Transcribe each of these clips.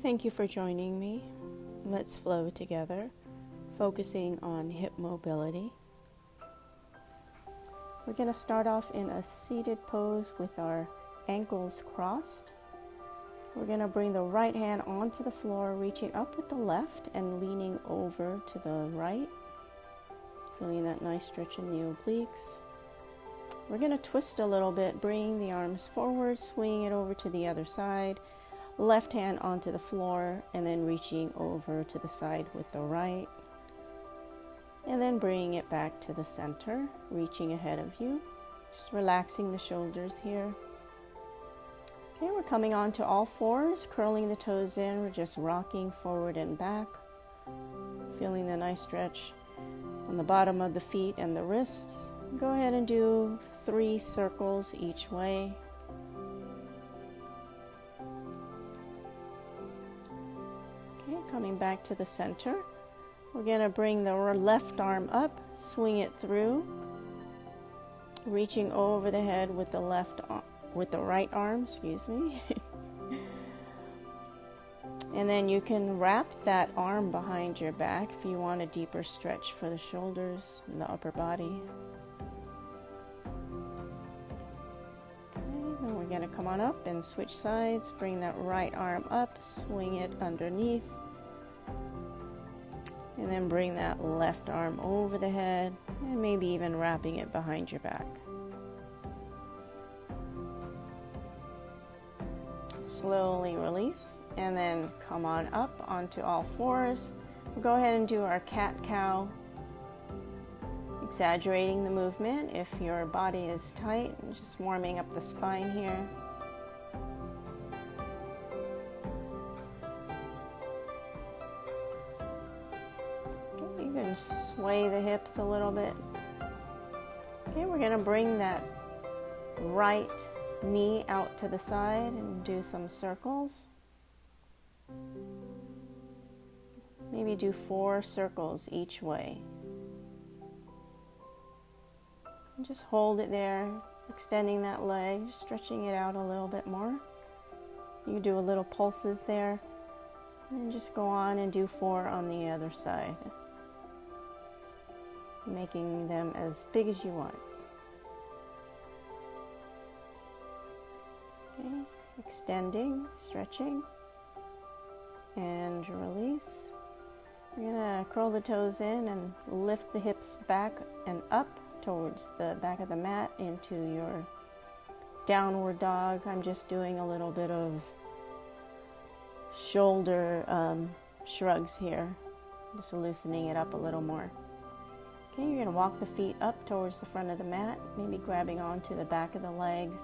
Thank you for joining me. Let's flow together, focusing on hip mobility. We're going to start off in a seated pose with our ankles crossed. We're going to bring the right hand onto the floor, reaching up with the left and leaning over to the right. Feeling that nice stretch in the obliques. We're going to twist a little bit, bring the arms forward, swing it over to the other side. Left hand onto the floor and then reaching over to the side with the right. And then bringing it back to the center, reaching ahead of you. Just relaxing the shoulders here. Okay, we're coming on to all fours, curling the toes in. We're just rocking forward and back. Feeling the nice stretch on the bottom of the feet and the wrists. Go ahead and do 3 circles each way. Okay, coming back to the center. We're going to bring the left arm up, swing it through, reaching over the head with the right arm, And then you can wrap that arm behind your back if you want a deeper stretch for the shoulders and the upper body. Okay, then we're going to come on up and switch sides. Bring that right arm up, swing it underneath. And then bring that left arm over the head and maybe even wrapping it behind your back. Slowly release and then come on up onto all fours. We'll go ahead and do our cat-cow, exaggerating the movement if your body is tight, just warming up the spine here. Okay, you can sway the hips a little bit. Okay, we're going to bring that right knee out to the side and do some circles. Maybe do 4 circles each way. And just hold it there, extending that leg, stretching it out a little bit more. You do a little pulses there, and just go on and do 4 on the other side, making them as big as you want. Okay, extending, stretching, and release. We're going to curl the toes in and lift the hips back and up towards the back of the mat into your downward dog. I'm just doing a little bit of shoulder shrugs here, just loosening it up a little more. Okay, you're going to walk the feet up towards the front of the mat, maybe grabbing onto the back of the legs,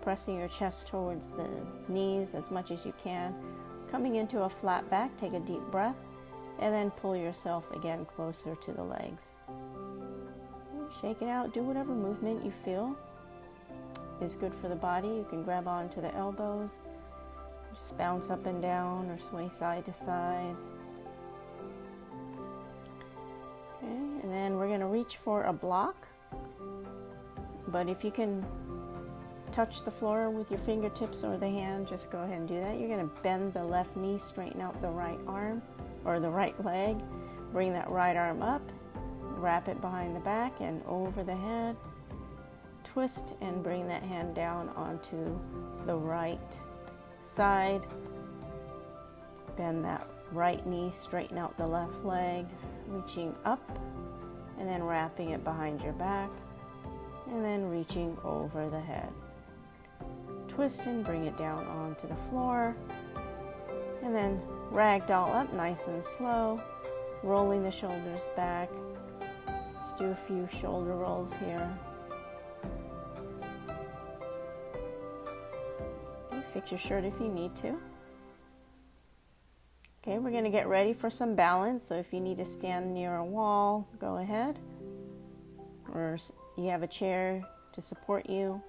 pressing your chest towards the knees as much as you can. Coming into a flat back, take a deep breath, and then pull yourself again closer to the legs. Shake it out. Do whatever movement you feel is good for the body. You can grab onto the elbows, just bounce up and down or sway side to side. Okay, and then we're going to reach for a block. But if you can touch the floor with your fingertips or the hand, just go ahead and do that. You're going to bend the left knee, straighten out the right arm or the right leg. Bring that right arm up, wrap it behind the back and over the head. Twist and bring that hand down onto the right side. Bend that right knee, straighten out the left leg, reaching up and then wrapping it behind your back and then reaching over the head. Twist and bring it down onto the floor, and then ragdoll up nice and slow, rolling the shoulders back. Just do a few shoulder rolls here. Okay, fix your shirt if you need to. Okay, we're going to get ready for some balance, so if you need to stand near a wall, go ahead. Or you have a chair to support you,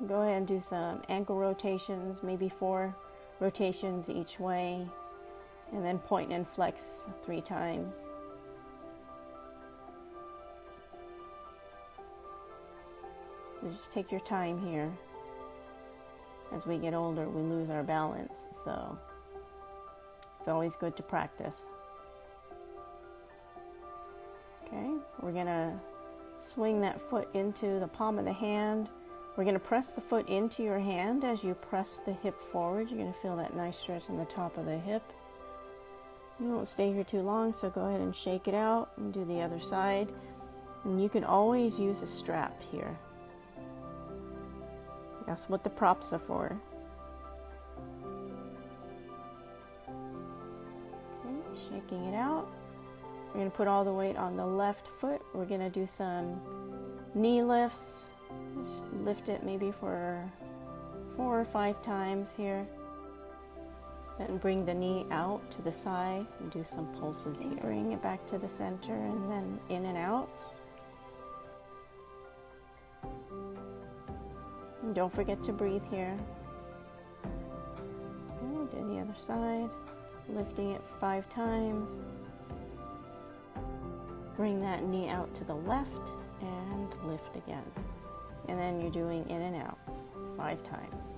go ahead and do some ankle rotations, maybe 4 rotations each way, and then point and flex 3 times. So just take your time here. As we get older, we lose our balance, so It's always good to practice. Okay, we're gonna swing that foot into the palm of the hand. We're gonna press the foot into your hand. As you press the hip forward, you're gonna feel that nice stretch in the top of the hip. You won't stay here too long, so go ahead and shake it out and do the other side. And you can always use a strap here. That's what the props are for. Okay, shaking it out. We're going to put all the weight on the left foot. We're going to do some knee lifts. Just lift it maybe for 4 or 5 times here. Then bring the knee out to the side and do some pulses here. Bring it back to the center and then in and out. And don't forget to breathe here. Okay, do the other side. Lifting it 5 times. Bring that knee out to the left and lift again. And then you're doing in and out 5 times.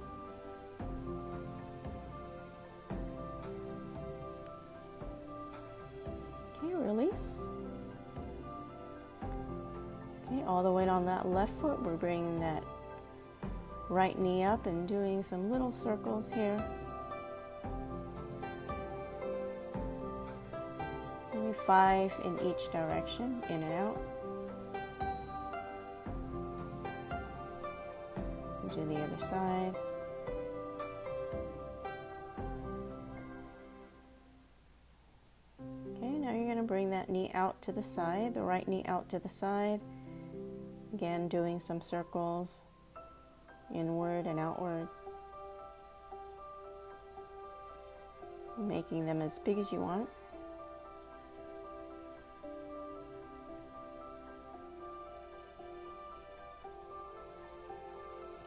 Okay, release. Okay, all the weight on that left foot. We're bringing that right knee up and doing some little circles here. Maybe 5 in each direction, in and out. And do the other side. Okay, now you're going to bring that knee out to the side, the right knee out to the side. Again, doing some circles, inward and outward. Making them as big as you want.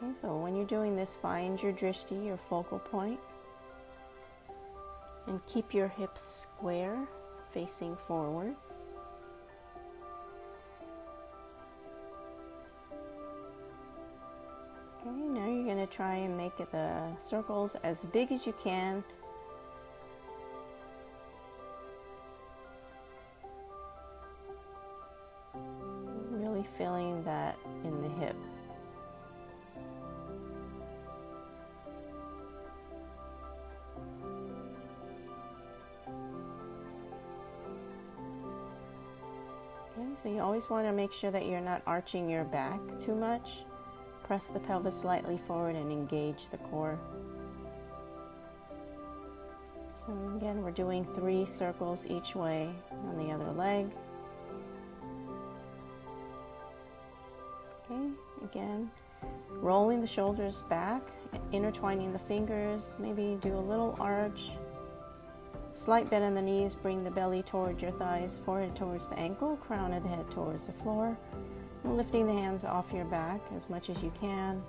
Okay, so when you're doing this, find your drishti, your focal point, and keep your hips square, facing forward. Okay, now you're going to try and make the circles as big as you can. Really feeling that in the hip. Okay, so you always want to make sure that you're not arching your back too much. Press the pelvis slightly forward and engage the core. So again, we're doing 3 circles each way on the other leg. Okay, again, rolling the shoulders back, intertwining the fingers, maybe do a little arch. Slight bend in the knees, bring the belly towards your thighs, forehead towards the ankle, crown of the head towards the floor. And lifting the hands off your back as much as you can.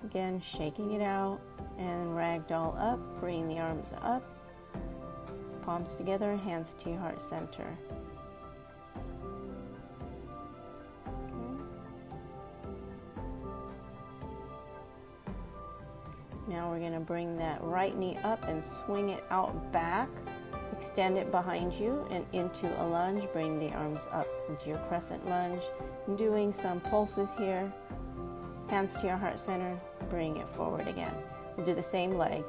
Again, shaking it out and ragdoll up, bring the arms up, palms together, hands to your heart center. Okay. Now we're going to bring that right knee up and swing it out back. Extend it behind you and into a lunge. Bring the arms up into your crescent lunge. I'm doing some pulses here. Hands to your heart center. Bring it forward again. We'll do the same leg.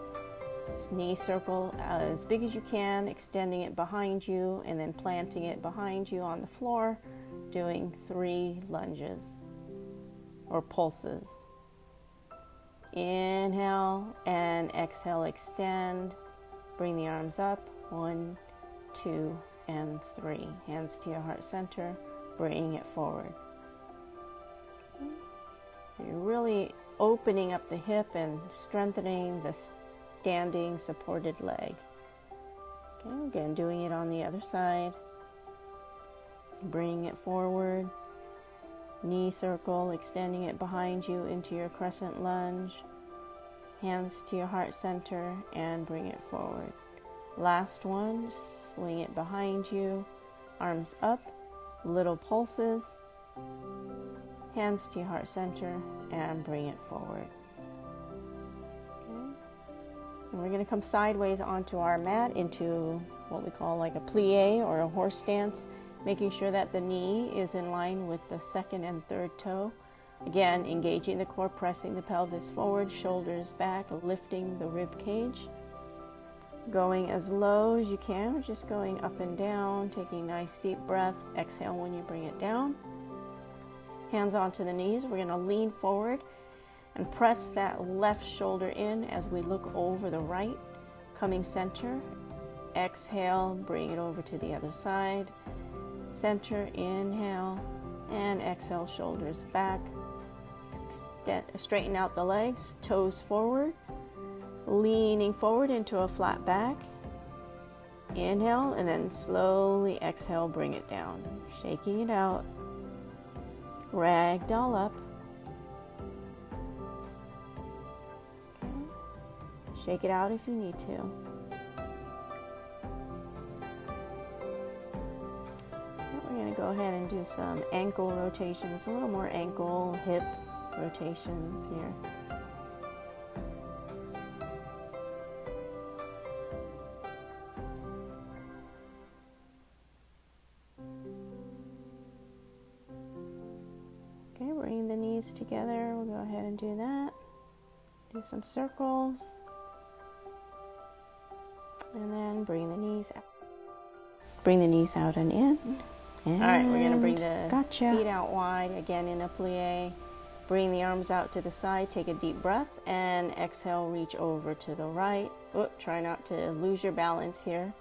Knee circle as big as you can, extending it behind you and then planting it behind you on the floor. Doing 3 lunges or pulses. Inhale and exhale, extend. Bring the arms up. 1, 2, and 3. Hands to your heart center, bringing it forward. Okay. So you're really opening up the hip and strengthening the standing supported leg. Okay, again, doing it on the other side. Bringing it forward. Knee circle, extending it behind you into your crescent lunge. Hands to your heart center and bring it forward. Last one, swing it behind you, arms up, little pulses, hands to your heart center, and bring it forward. Okay. And we're going to come sideways onto our mat into what we call like a plie or a horse stance, making sure that the knee is in line with the second and third toe. Again, engaging the core, pressing the pelvis forward, shoulders back, lifting the rib cage. Going as low as you can, just going up and down, taking nice deep breath. Exhale when you bring it down. Hands onto the knees. We're going to lean forward and press that left shoulder in as we look over the right. Coming center. Exhale, bring it over to the other side. Center, inhale, and exhale, shoulders back. Straighten out the legs, toes forward, leaning forward into a flat back. Inhale, and then slowly exhale, bring it down. Shaking it out. Ragdoll up. Okay. Shake it out if you need to. We're going to go ahead and do some ankle rotations, a little more ankle, hip rotations here. Okay, bring the knees together. We'll go ahead and do that. Do some circles. And then bring the knees out. Bring the knees out and in. And all right, we're going to bring the feet out wide, again in a plie. Bring the arms out to the side, take a deep breath, and exhale, reach over to the right. Try not to lose your balance here.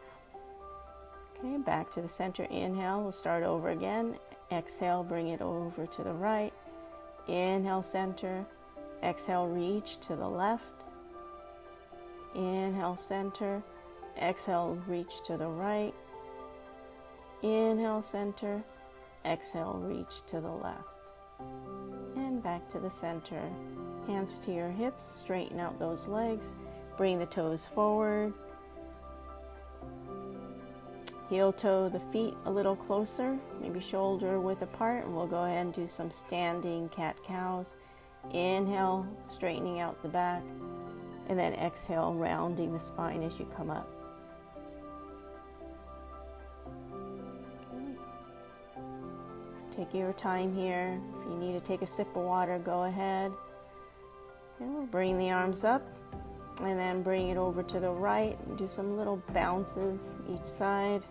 Okay, back to the center, inhale, we'll start over again. Exhale, bring it over to the right. Inhale, center. Exhale, reach to the left. Inhale, center. Exhale, reach to the right. Inhale, center. Exhale, reach to the left. And back to the center. Hands to your hips, straighten out those legs. Bring the toes forward. Heel toe the feet a little closer, maybe shoulder width apart, and we'll go ahead and do some standing cat-cows. Inhale, straightening out the back, and then exhale, rounding the spine as you come up. Take your time here. If you need to take a sip of water, go ahead. And we'll bring the arms up and then bring it over to the right and do some little bounces each side.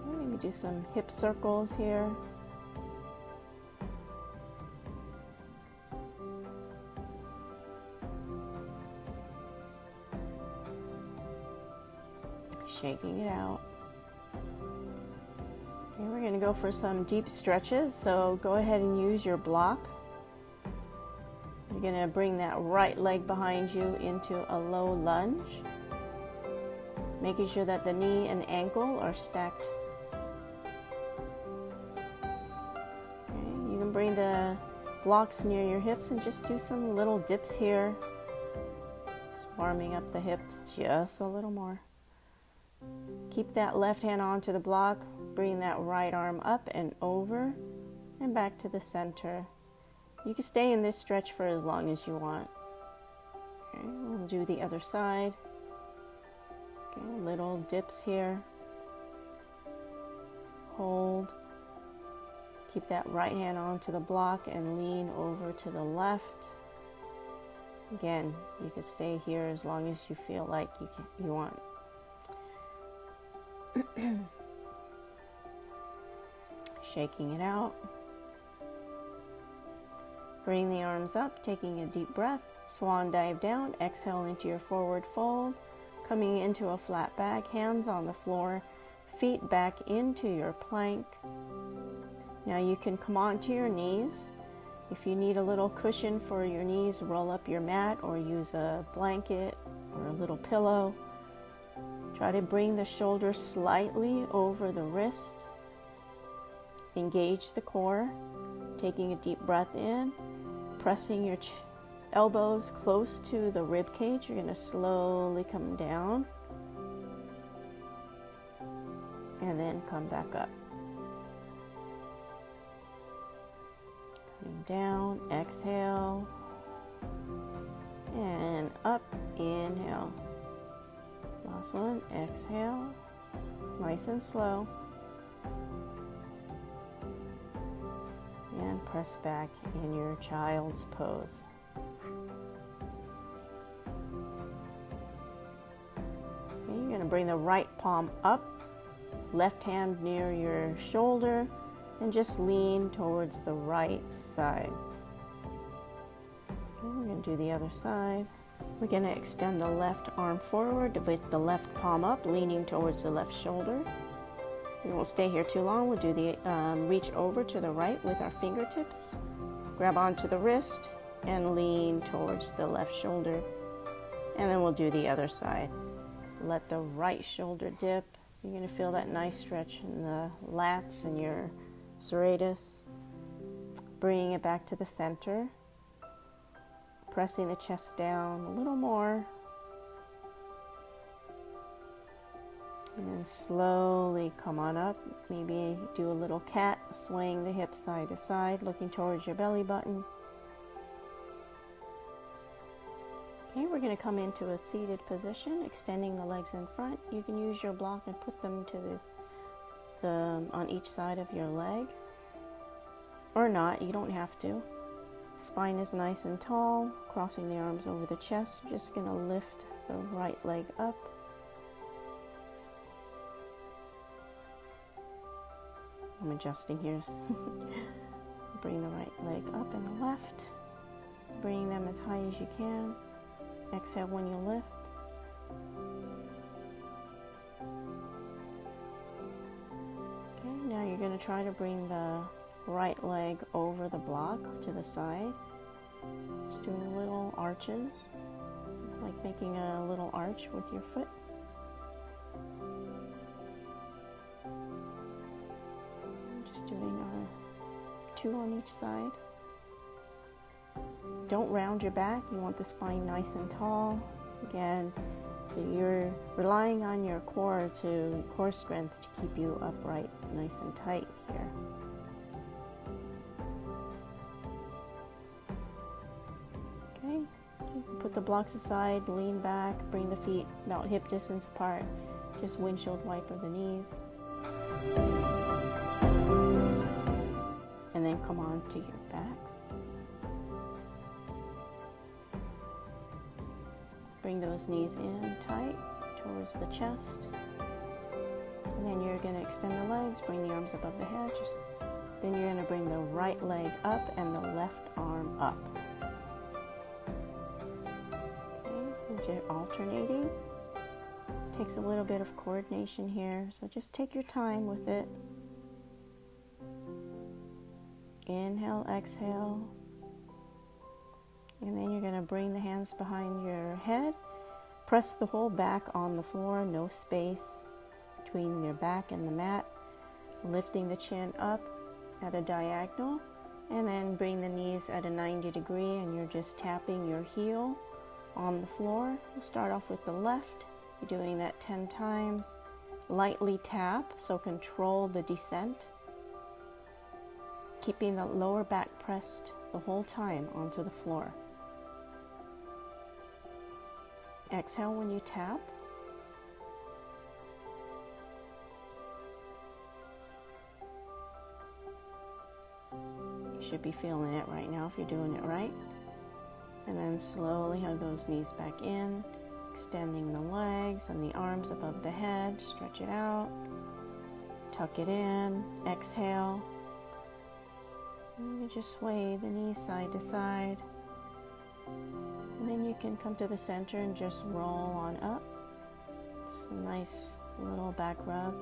Maybe do some hip circles here. Shaking it out. Okay, we're going to go for some deep stretches, so go ahead and use your block. You're going to bring that right leg behind you into a low lunge, making sure that the knee and ankle are stacked. Okay, you can bring the blocks near your hips and just do some little dips here, just warming up the hips just a little more. Keep that left hand onto the block, bring that right arm up and over and back to the center. You can stay in this stretch for as long as you want. Okay, we'll do the other side. Okay, little dips here. Hold. Keep that right hand onto the block and lean over to the left. Again, you can stay here as long as you feel like you want. Shaking it out. Bring the arms up, taking a deep breath. Swan dive down. Exhale into your forward fold. Coming into a flat back, hands on the floor, feet back into your plank. Now you can come onto your knees. If you need a little cushion for your knees, roll up your mat or use a blanket or a little pillow. Try to bring the shoulders slightly over the wrists. Engage the core, taking a deep breath in, pressing your elbows close to the rib cage. You're going to slowly come down and then come back up. Coming down, exhale, Last one, exhale, nice and slow. And press back in your child's pose. Okay, you're going to bring the right palm up, left hand near your shoulder, and just lean towards the right side. Okay, we're going to do the other side. We're going to extend the left arm forward with the left palm up, leaning towards the left shoulder. We won't stay here too long. We'll do the reach over to the right with our fingertips. Grab onto the wrist and lean towards the left shoulder. And then we'll do the other side. Let the right shoulder dip. You're going to feel that nice stretch in the lats and your serratus. Bringing it back to the center. Pressing the chest down a little more. And then slowly come on up. Maybe do a little cat, swaying the hips side to side, looking towards your belly button. Okay, we're going to come into a seated position, extending the legs in front. You can use your block and put them to on each side of your leg. Or not, you don't have to. Spine is nice and tall, crossing the arms over the chest. You're just going to lift the right leg up. I'm adjusting here. Bring the right leg up and the left. Bring them as high as you can. Exhale when you lift. Okay, now you're going to try to bring the right leg over the block to the side. Just doing little arches, like making a little arch with your foot. Doing our 2 on each side. Don't round your back. You want the spine nice and tall. Again, so you're relying on your core strength to keep you upright, nice and tight here. Okay, you can put the blocks aside, lean back, bring the feet about hip distance apart. Just windshield wiper the knees. And then come on to your back. Bring those knees in tight towards the chest. And then you're going to extend the legs, bring the arms above the head. Then you're going to bring the right leg up and the left arm up. Okay, and just alternating. Takes a little bit of coordination here, so just take your time with it. Inhale, exhale, and then you're going to bring the hands behind your head. Press the whole back on the floor, no space between your back and the mat. Lifting the chin up at a diagonal, and then bring the knees at a 90 degree, and you're just tapping your heel on the floor. We'll start off with the left. You're doing that 10 times. Lightly tap, so control the descent. Keeping the lower back pressed the whole time onto the floor. Exhale when you tap. You should be feeling it right now if you're doing it right. And then slowly hug those knees back in, extending the legs and the arms above the head. Stretch it out. Tuck it in. Exhale. And you just sway the knees side to side. And then you can come to the center and just roll on up. It's a nice little back rub.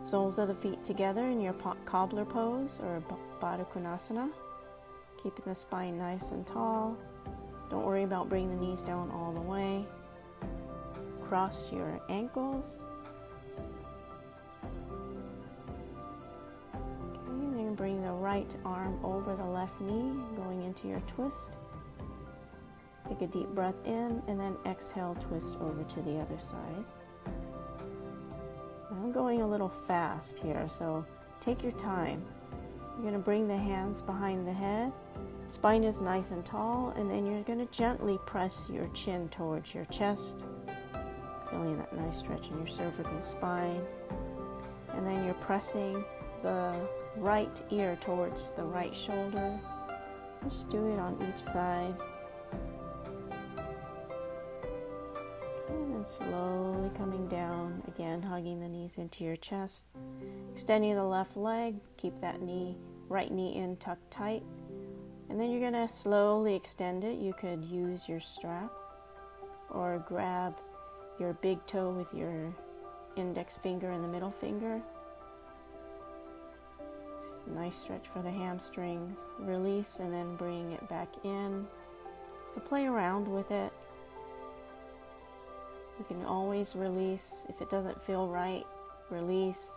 Soles of the feet together in your cobbler pose or Baddha Konasana. Keeping the spine nice and tall. Don't worry about bringing the knees down all the way. Cross your ankles. Bring the right arm over the left knee, going into your twist. Take a deep breath in, and then exhale, twist over to the other side. I'm going a little fast here, so take your time. You're going to bring the hands behind the head. Spine is nice and tall, and then you're going to gently press your chin towards your chest. Feeling that nice stretch in your cervical spine. And then you're pressing the right ear towards the right shoulder. Just do it on each side. And then slowly coming down, again hugging the knees into your chest. Extending the left leg, keep that right knee in tucked tight. And then you're going to slowly extend it. You could use your strap or grab your big toe with your index finger and the middle finger. Nice stretch for the hamstrings. Release and then bring it back in. So play around with it. You can always release. If it doesn't feel right, release.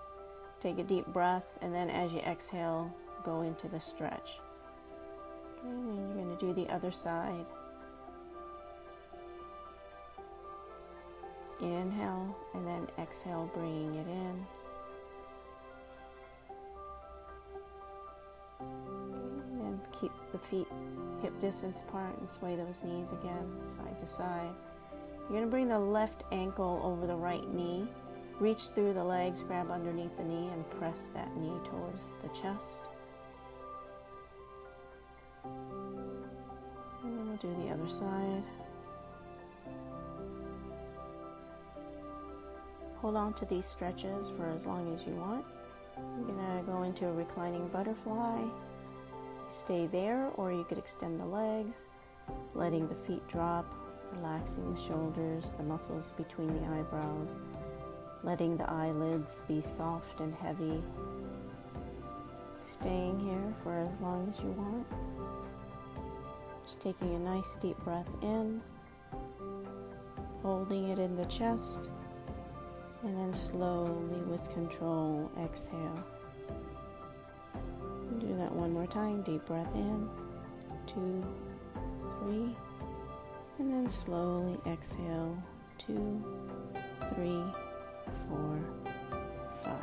Take a deep breath, and then as you exhale, go into the stretch. Okay, and then you're going to do the other side. Inhale, and then exhale, bringing it in. And then keep the feet hip distance apart and sway those knees again, side to side. You're going to bring the left ankle over the right knee. Reach through the legs, grab underneath the knee, and press that knee towards the chest. And then we'll do the other side. Hold on to these stretches for as long as you want. You're going to go into a reclining butterfly. Stay there, or you could extend the legs, letting the feet drop, relaxing the shoulders, the muscles between the eyebrows, letting the eyelids be soft and heavy. Staying here for as long as you want. Just taking a nice deep breath in, holding it in the chest, and then slowly with control, exhale. Do that one more time. Deep breath in, 2, 3, and then slowly exhale, 2, 3, 4, 5.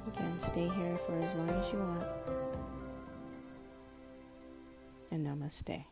Again, stay here for as long as you want. And namaste.